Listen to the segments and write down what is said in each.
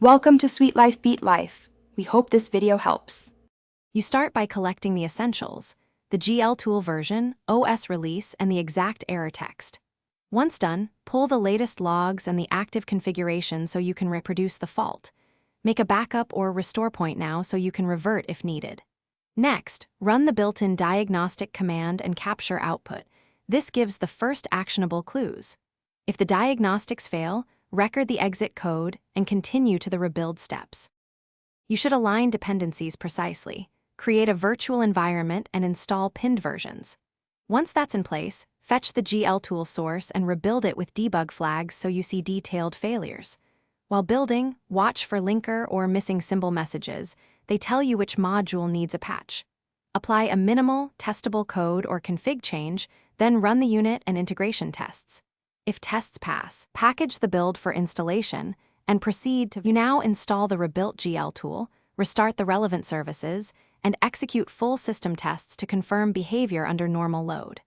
Welcome to Sweet Life Beat Life. We hope this video helps. You start by collecting the essentials, the Gltool version, OS release, and the exact error text. Once done, pull the latest logs and the active configuration so you can reproduce the fault. Make a backup or restore point now so you can revert if needed. Next, run the built-in diagnostic command and capture output. This gives the first actionable clues. If the diagnostics fail, record the exit code and continue to the rebuild steps. You should align dependencies precisely, create a virtual environment, and install pinned versions. Once that's in place, fetch the Gltool source and rebuild it with debug flags so you see detailed failures. While building, watch for linker or missing symbol messages. They tell you which module needs a patch. Apply a minimal, testable code or config change, then run the unit and integration tests. If tests pass, package the build for installation, and proceed to now install the rebuilt Gltool, restart the relevant services, and execute full system tests to confirm behavior under normal load.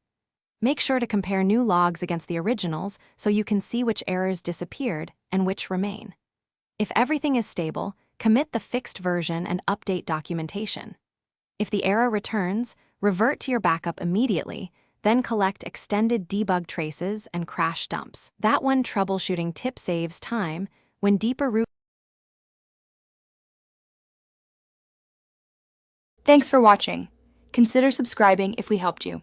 Make sure to compare new logs against the originals so you can see which errors disappeared and which remain. If everything is stable, commit the fixed version and update documentation. If the error returns, revert to your backup immediately, then collect extended debug traces and crash dumps. That one troubleshooting tip saves time when deeper root. Thanks for watching. Consider subscribing if we helped you.